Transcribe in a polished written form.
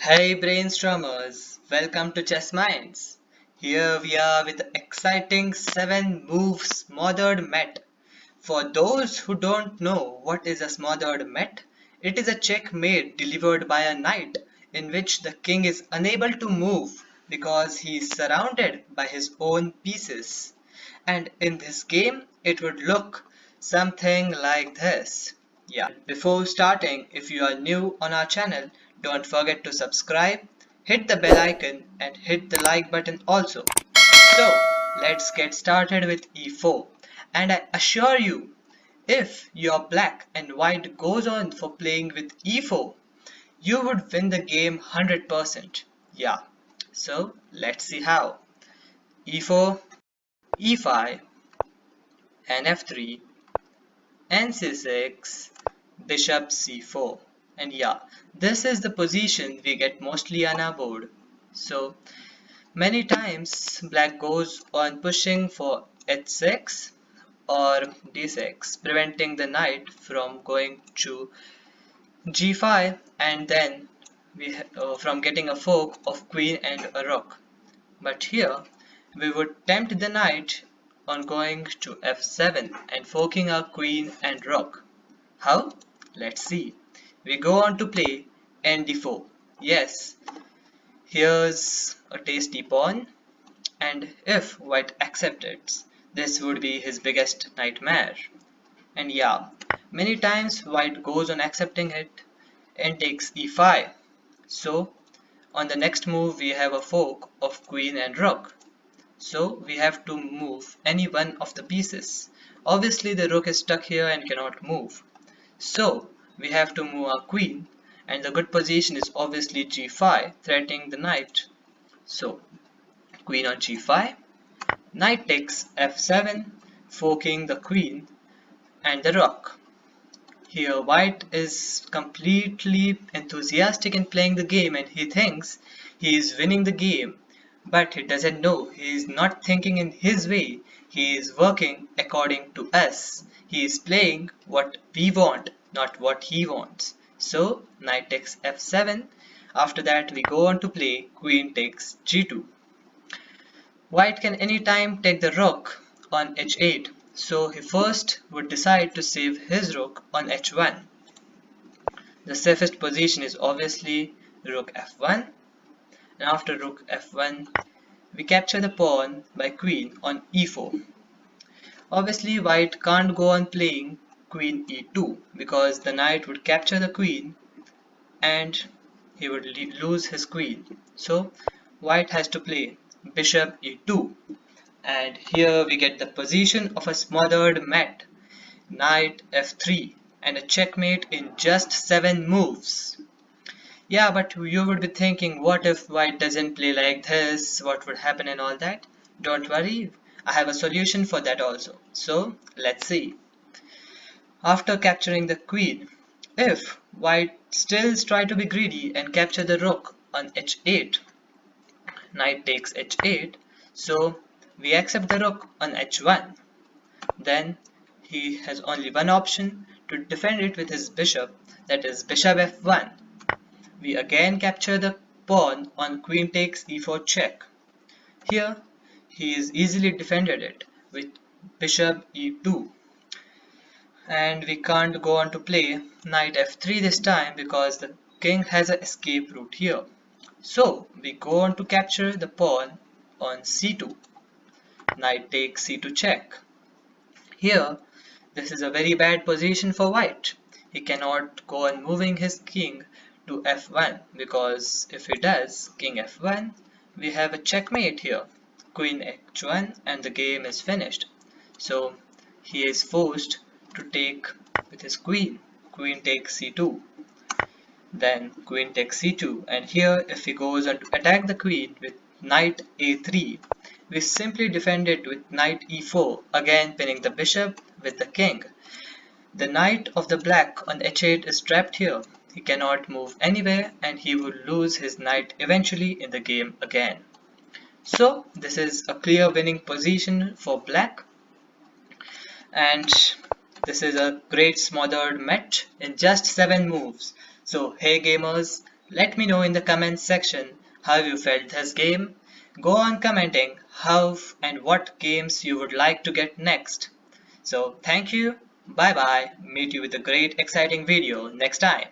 Hey brainstormers, welcome to Chess Minds. Here we are with the exciting 7 moves smothered met. For those who don't know what is a smothered met, it is a checkmate delivered by a knight in which the king is unable to move because he is surrounded by his own pieces. And in this game, it would look something like this. Yeah, before starting, if you are new on our channel, don't forget to subscribe, hit the bell icon and hit the like button also. So, let's get started with e4. And I assure you, if your black and white goes on for playing with e4, you would win the game 100%. Yeah, so let's see how. e4, e5, and f3, and c6, bishop c4. And yeah, this is the position we get mostly on our board. So many times black goes on pushing for h6 or d6, preventing the knight from going to g5 and then from getting a fork of queen and a rook. But here we would tempt the knight on going to f7 and forking our queen and rook. How? Let's see. We go on to play nd4. Yes, here's a tasty pawn, and if white accepted, this would be his biggest nightmare. And yeah, many times white goes on accepting it and takes e5. So on the next move we have a fork of queen and rook. So we have to move any one of the pieces. Obviously the rook is stuck here and cannot move. So we have to move our queen, and the good position is obviously g5, threatening the knight. So queen on g5, knight takes f7, forking the queen and the rook. Here white is completely enthusiastic in playing the game and he thinks he is winning the game. But he doesn't know, he is not thinking in his way, he is working according to us. He is playing what we want, not what he wants. So knight takes f7, after that we go on to play queen takes g2. White can anytime take the rook on h8, so he first would decide to save his rook on h1. The safest position is obviously rook f1, and after rook f1 we capture the pawn by queen on e4. Obviously white can't go on playing queen e2 because the knight would capture the queen and he would lose his queen. So white has to play bishop e2, and here we get the position of a smothered mat, knight f3, and a checkmate in just 7 moves. Yeah, but you would be thinking, what if white doesn't play like this? What would happen and all that? Don't worry, I have a solution for that also. So let's see. After capturing the queen, if white still try to be greedy and capture the rook on h8, knight takes h8, so we accept the rook on h1. Then he has only one option to defend it with his bishop, that is bishop f1. We again capture the pawn on queen takes e4 check. Here he is easily defended it with bishop e2, and we can't go on to play knight f3 this time because the king has an escape route here. So we go on to capture the pawn on c2. Knight takes c2 check. Here this is a very bad position for white. He cannot go on moving his king to f1 because if he does king f1, we have a checkmate here, queen h1, and the game is finished. So he is forced to take with his queen. Queen takes c2, then queen takes c2, and here if he goes on to attack the queen with knight a3, we simply defend it with knight e4, again pinning the bishop with the king. The knight of the black on h8 is trapped here. He cannot move anywhere and he will lose his knight eventually in the game again. So this is a clear winning position for black, and this is a great smothered match in just 7 moves. So hey gamers, Let me know in the comments section how you felt this game. Go on commenting how and what games you would like to get next. So thank you, bye bye, meet you with a great exciting video next time.